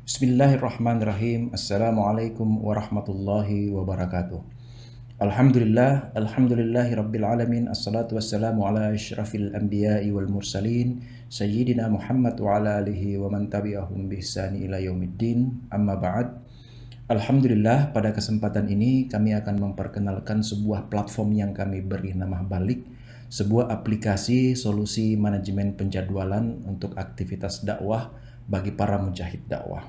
Bismillahirrahmanirrahim. Assalamualaikum warahmatullahi wabarakatuh. Alhamdulillahi rabbil alamin. Assalatu wassalamu ala asyrafil anbiya'i wal mursalin Sayyidina Muhammad wa ala alihi wa man tabi'ahum bi ihsani ila yaumiddin. Amma ba'd. Alhamdulillah, pada kesempatan ini kami akan memperkenalkan sebuah platform yang kami beri nama Balik, sebuah aplikasi solusi manajemen penjadwalan untuk aktivitas dakwah bagi para mujahid dakwah.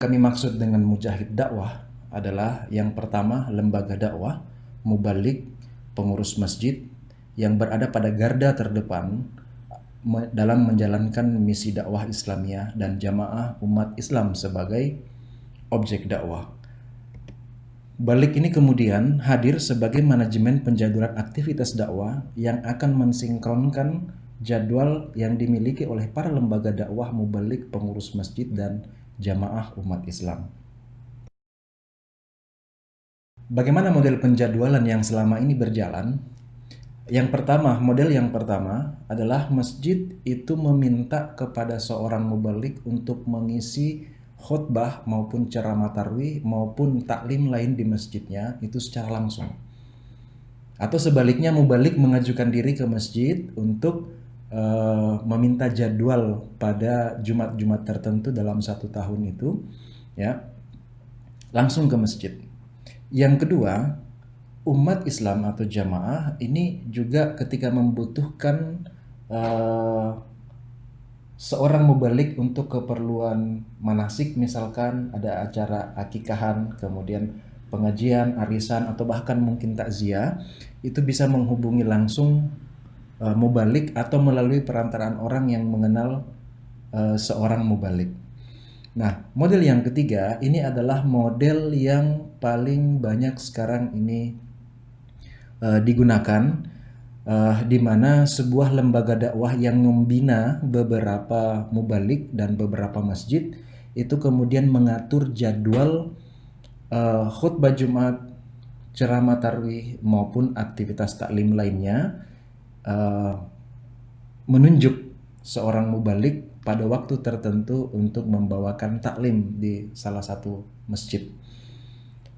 Kami maksud dengan mujahid dakwah adalah yang pertama lembaga dakwah, mubalik, pengurus masjid yang berada pada garda terdepan dalam menjalankan misi dakwah Islamiyah dan jamaah umat Islam sebagai objek dakwah. Balik ini kemudian hadir sebagai manajemen penjadwalan aktivitas dakwah yang akan mensinkronkan jadwal yang dimiliki oleh para lembaga dakwah, mubalik, pengurus masjid, dan jamaah umat Islam. Bagaimana model penjadwalan yang selama ini berjalan? Model yang pertama adalah masjid itu meminta kepada seorang mubalik untuk mengisi khutbah maupun ceramah tarwih maupun taklim lain di masjidnya itu secara langsung. Atau sebaliknya mubalik mengajukan diri ke masjid untuk meminta jadwal pada Jumat-Jumat tertentu dalam satu tahun itu, ya, langsung ke masjid. Yang kedua, umat Islam atau jamaah ini juga ketika membutuhkan seorang mubalik untuk keperluan manasik, misalkan ada acara akikahan, kemudian pengajian, arisan, atau bahkan mungkin takziah, itu bisa menghubungi langsung mubalik atau melalui perantaraan orang yang mengenal seorang mubalik. Nah, model yang ketiga ini adalah model yang paling banyak sekarang ini digunakan, di mana sebuah lembaga dakwah yang membina beberapa mubalik dan beberapa masjid itu kemudian mengatur jadwal khutbah Jumat, ceramah tarwih maupun aktivitas taklim lainnya, menunjuk seorang mubalik pada waktu tertentu untuk membawakan taklim di salah satu masjid.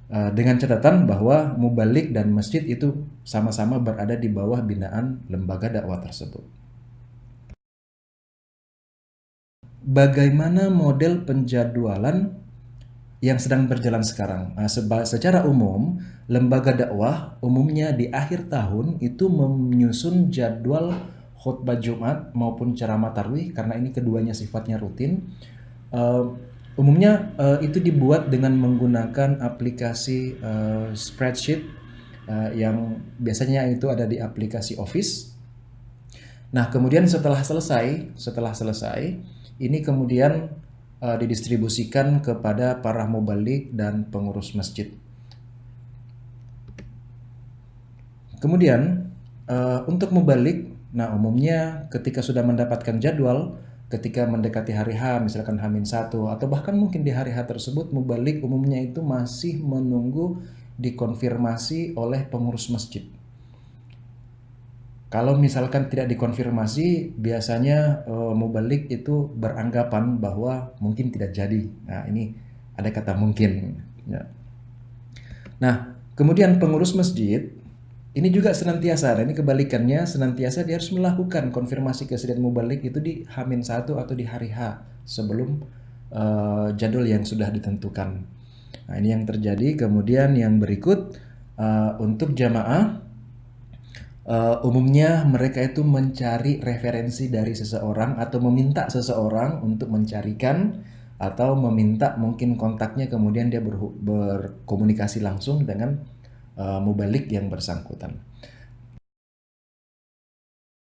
Dengan catatan bahwa mubalik dan masjid itu sama-sama berada di bawah binaan lembaga dakwah tersebut. Bagaimana model penjadwalan yang sedang berjalan sekarang? Secara umum, lembaga dakwah umumnya di akhir tahun itu menyusun jadwal khutbah Jumat maupun ceramah tarwih, karena ini keduanya sifatnya rutin. Umumnya itu dibuat dengan menggunakan aplikasi spreadsheet yang biasanya itu ada di aplikasi Office. Nah, kemudian setelah selesai, ini kemudian didistribusikan kepada para mubalik dan pengurus masjid. Kemudian untuk mubalik, nah umumnya ketika sudah mendapatkan jadwal, ketika mendekati hari H, misalkan H-1 atau bahkan mungkin di hari H tersebut, mubalik umumnya itu masih menunggu dikonfirmasi oleh pengurus masjid. Kalau misalkan tidak dikonfirmasi, biasanya mubalik itu beranggapan bahwa mungkin tidak jadi. Nah, ini ada kata mungkin. Ya. Nah, kemudian pengurus masjid ini juga senantiasa, dan ini kebalikannya, senantiasa dia harus melakukan konfirmasi kesediaan mubalik itu di H-1 atau di hari H sebelum jadwal yang sudah ditentukan. Nah, ini yang terjadi. Kemudian yang berikut, untuk jamaah, umumnya mereka itu mencari referensi dari seseorang atau meminta seseorang untuk mencarikan atau meminta mungkin kontaknya, kemudian dia berkomunikasi langsung dengan mubalik yang bersangkutan.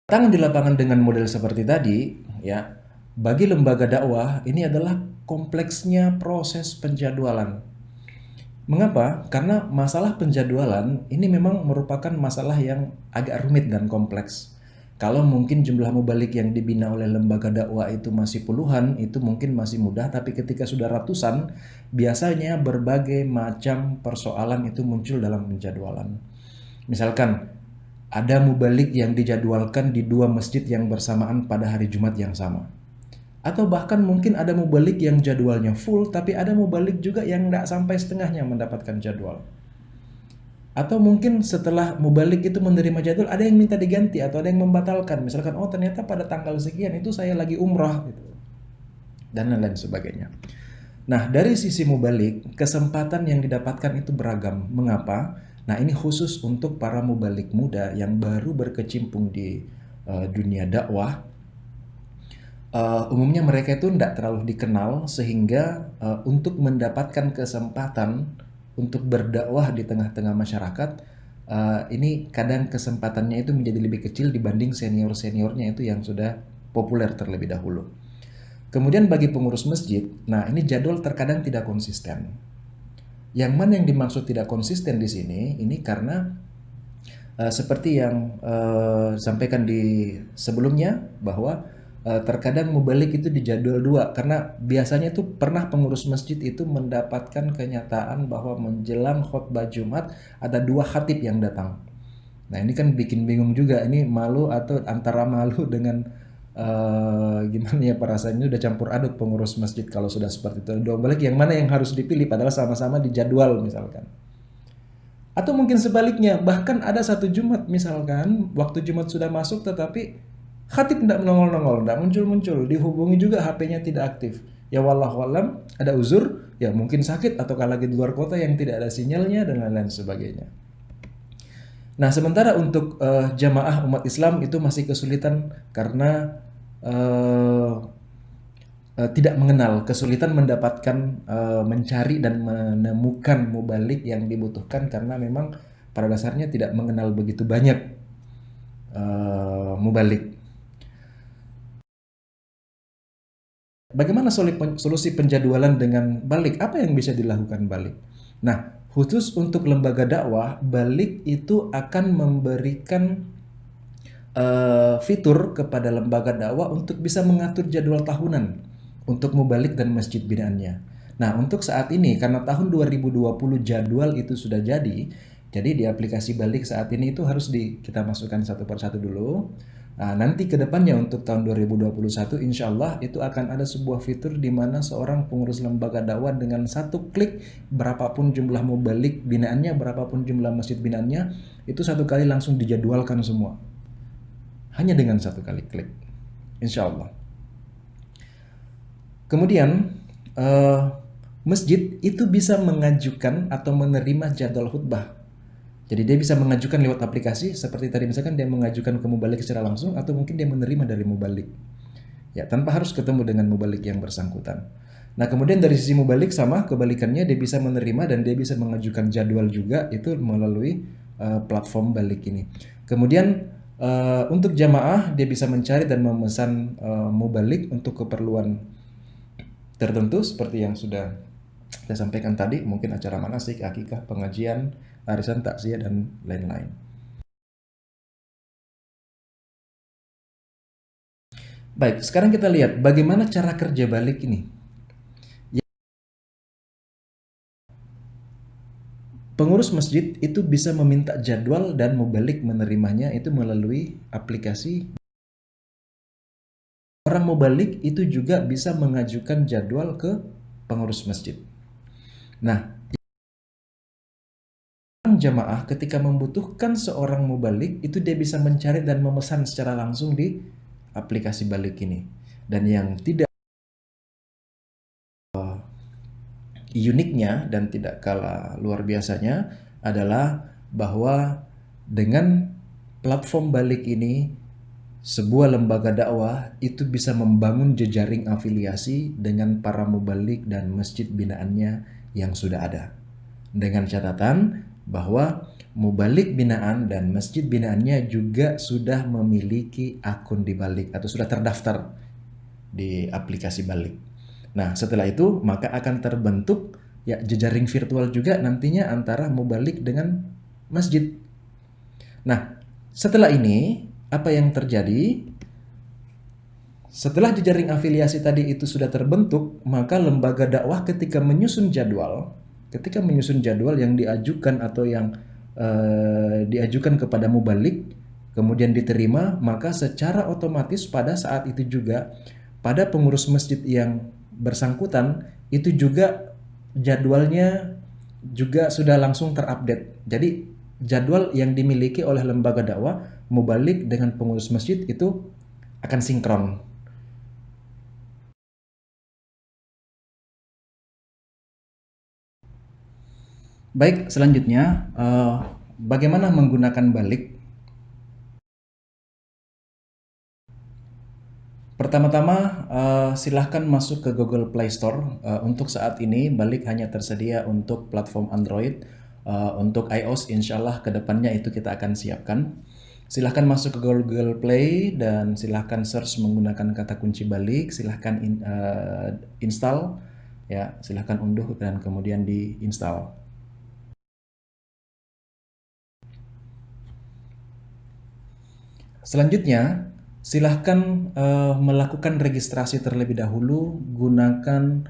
Tangan di lapangan dengan model seperti tadi, ya, bagi lembaga dakwah ini adalah kompleksnya proses penjadwalan. Mengapa? Karena masalah penjadwalan ini memang merupakan masalah yang agak rumit dan kompleks. Kalau mungkin jumlah mubalik yang dibina oleh lembaga dakwah itu masih puluhan, itu mungkin masih mudah, tapi ketika sudah ratusan, biasanya berbagai macam persoalan itu muncul dalam penjadwalan. Misalkan, ada mubalik yang dijadwalkan di dua masjid yang bersamaan pada hari Jumat yang sama. Atau bahkan mungkin ada mubalik yang jadwalnya full, tapi ada mubalik juga yang nggak sampai setengahnya mendapatkan jadwal. Atau mungkin setelah mubalik itu menerima jadwal, ada yang minta diganti atau ada yang membatalkan. Misalkan, oh ternyata pada tanggal sekian itu saya lagi umrah gitu. Dan lain-lain sebagainya. Nah, dari sisi mubalik, kesempatan yang didapatkan itu beragam. Mengapa? Nah, ini khusus untuk para mubalik muda yang baru berkecimpung di dunia dakwah. Umumnya mereka itu tidak terlalu dikenal sehingga untuk mendapatkan kesempatan untuk berdakwah di tengah-tengah masyarakat, ini kadang kesempatannya itu menjadi lebih kecil dibanding senior-seniornya itu yang sudah populer terlebih dahulu. Kemudian bagi pengurus masjid, nah ini jadwal terkadang tidak konsisten. Yang mana yang dimaksud tidak konsisten di sini? Ini karena seperti yang sampaikan di sebelumnya bahwa terkadang mubalik itu di jadwal 2 karena biasanya itu pernah pengurus masjid itu mendapatkan kenyataan bahwa menjelang khutbah Jumat ada 2 khatib yang datang. Nah ini kan bikin bingung juga, ini malu atau antara malu dengan gimana ya perasaannya, udah campur aduk pengurus masjid kalau sudah seperti itu. Dua balik yang mana yang harus dipilih padahal sama-sama di jadwal misalkan. Atau mungkin sebaliknya, bahkan ada satu Jumat misalkan, waktu Jumat sudah masuk tetapi khatib tidak menongol-nongol, tidak muncul-muncul, dihubungi juga HP-nya tidak aktif. Ya wallahualam, ada uzur, ya mungkin sakit ataukah lagi di luar kota yang tidak ada sinyalnya dan lain-lain sebagainya. Nah, sementara untuk jamaah umat Islam itu masih kesulitan karena tidak mengenal, kesulitan mendapatkan, mencari dan menemukan mubalik yang dibutuhkan karena memang pada dasarnya tidak mengenal begitu banyak mubalik. Bagaimana solusi penjadwalan dengan balik? Apa yang bisa dilakukan balik? Nah, khusus untuk lembaga dakwah, balik itu akan memberikan fitur kepada lembaga dakwah untuk bisa mengatur jadwal tahunan untuk mubalik dan masjid binaannya. Nah, untuk saat ini karena tahun 2020 jadwal itu sudah jadi di aplikasi balik saat ini itu harus kita masukkan satu persatu dulu. Nah, nanti ke depannya untuk tahun 2021 insya Allah itu akan ada sebuah fitur di mana seorang pengurus lembaga dakwah dengan satu klik berapapun jumlah mubalik binaannya, berapapun jumlah masjid binaannya, itu satu kali langsung dijadwalkan semua. Hanya dengan satu kali klik. Insya Allah. Kemudian masjid itu bisa mengajukan atau menerima jadwal khutbah. Jadi dia bisa mengajukan lewat aplikasi seperti tadi misalkan dia mengajukan ke mubalik secara langsung atau mungkin dia menerima dari mubalik. Ya, tanpa harus ketemu dengan mubalik yang bersangkutan. Nah, kemudian dari sisi mubalik sama kebalikannya dia bisa menerima dan dia bisa mengajukan jadwal juga itu melalui platform balik ini. Kemudian untuk jamaah dia bisa mencari dan memesan mubalik untuk keperluan tertentu seperti yang sudah saya sampaikan tadi, mungkin acara manasik, akikah, pengajian, arisan, takziah dan lain-lain. Baik, sekarang kita lihat bagaimana cara kerja balik ini. Pengurus masjid itu bisa meminta jadwal dan mubalik menerimanya itu melalui aplikasi. Orang mubalik itu juga bisa mengajukan jadwal ke pengurus masjid. Nah, jamaah ketika membutuhkan seorang mubalik itu dia bisa mencari dan memesan secara langsung di aplikasi balik ini. Dan yang tidak uniknya dan tidak kalah luar biasanya adalah bahwa dengan platform balik ini sebuah lembaga dakwah itu bisa membangun jejaring afiliasi dengan para mubalik dan masjid binaannya yang sudah ada. Dengan catatan bahwa mubalik binaan dan masjid binaannya juga sudah memiliki akun di balik atau sudah terdaftar di aplikasi balik. Nah, setelah itu maka akan terbentuk ya jejaring virtual juga nantinya antara mubalik dengan masjid. Nah, setelah ini apa yang terjadi? Setelah jejaring afiliasi tadi itu sudah terbentuk, maka lembaga dakwah ketika menyusun jadwal yang diajukan atau yang diajukan kepada mubalik kemudian diterima, maka secara otomatis pada saat itu juga pada pengurus masjid yang bersangkutan itu juga jadwalnya juga sudah langsung terupdate. Jadi jadwal yang dimiliki oleh lembaga dakwah mubalik dengan pengurus masjid itu akan sinkron. Baik, selanjutnya bagaimana menggunakan balik? Pertama-tama silahkan masuk ke Google Play Store. Untuk saat ini balik hanya tersedia untuk platform Android. Untuk iOS insya Allah kedepannya itu kita akan siapkan. Silahkan masuk ke Google Play dan silahkan search menggunakan kata kunci balik. Silahkan install, ya silahkan unduh dan kemudian diinstal. Selanjutnya, silahkan melakukan registrasi terlebih dahulu, gunakan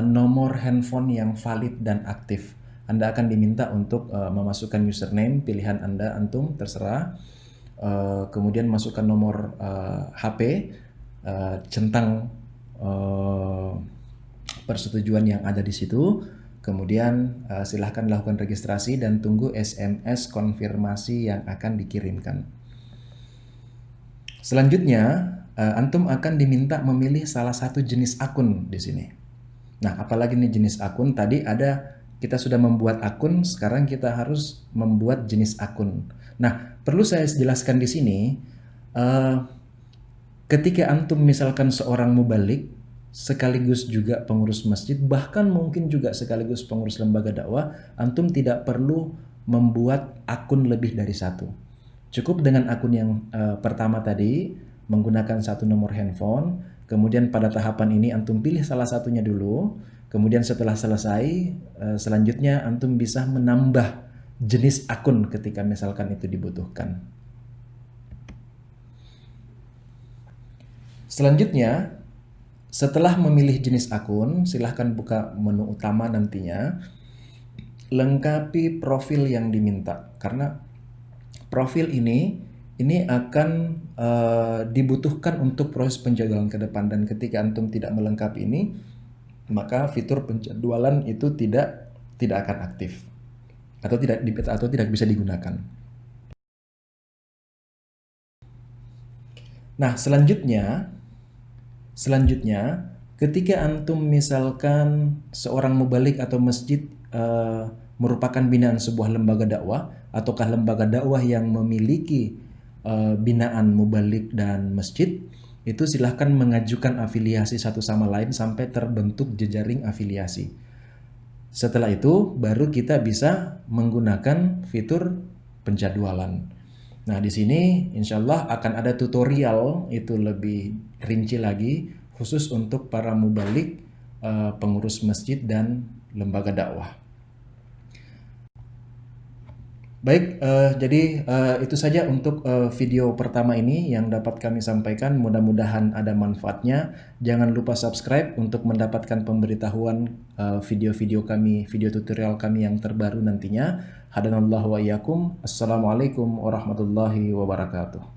nomor handphone yang valid dan aktif. Anda akan diminta untuk memasukkan username, pilihan Anda, antum, terserah. Kemudian masukkan nomor HP, centang persetujuan yang ada di situ. Kemudian silahkan lakukan registrasi dan tunggu SMS konfirmasi yang akan dikirimkan. Selanjutnya, antum akan diminta memilih salah satu jenis akun di sini. Nah, apalagi nih jenis akun? Tadi ada kita sudah membuat akun, sekarang kita harus membuat jenis akun. Nah, perlu saya jelaskan di sini, eh, ketika antum misalkan seorang mubalik, sekaligus juga pengurus masjid, bahkan mungkin juga sekaligus pengurus lembaga dakwah, antum tidak perlu membuat akun lebih dari satu. Cukup dengan akun yang pertama tadi, menggunakan satu nomor handphone, kemudian pada tahapan ini antum pilih salah satunya dulu, kemudian setelah selesai, selanjutnya antum bisa menambah jenis akun ketika misalkan itu dibutuhkan. Selanjutnya, setelah memilih jenis akun, silahkan buka menu utama nantinya, lengkapi profil yang diminta, karena profil ini akan dibutuhkan untuk proses penjadwalan ke depan, dan ketika antum tidak melengkapi ini, maka fitur penjadwalan itu tidak akan aktif atau tidak bisa digunakan. Nah, selanjutnya ketika antum misalkan seorang mubalik atau masjid merupakan binaan sebuah lembaga dakwah ataukah lembaga dakwah yang memiliki binaan mubalik dan masjid, itu silahkan mengajukan afiliasi satu sama lain sampai terbentuk jejaring afiliasi. Setelah itu baru kita bisa menggunakan fitur penjadwalan. Nah, di sini insya Allah akan ada tutorial itu lebih rinci lagi khusus untuk para mubalik, pengurus masjid dan lembaga dakwah. Baik, jadi itu saja untuk video pertama ini yang dapat kami sampaikan. Mudah-mudahan ada manfaatnya. Jangan lupa subscribe untuk mendapatkan pemberitahuan video-video kami, video tutorial kami yang terbaru nantinya. Hadanallahu wa iyyakum. Assalamualaikum warahmatullahi wabarakatuh.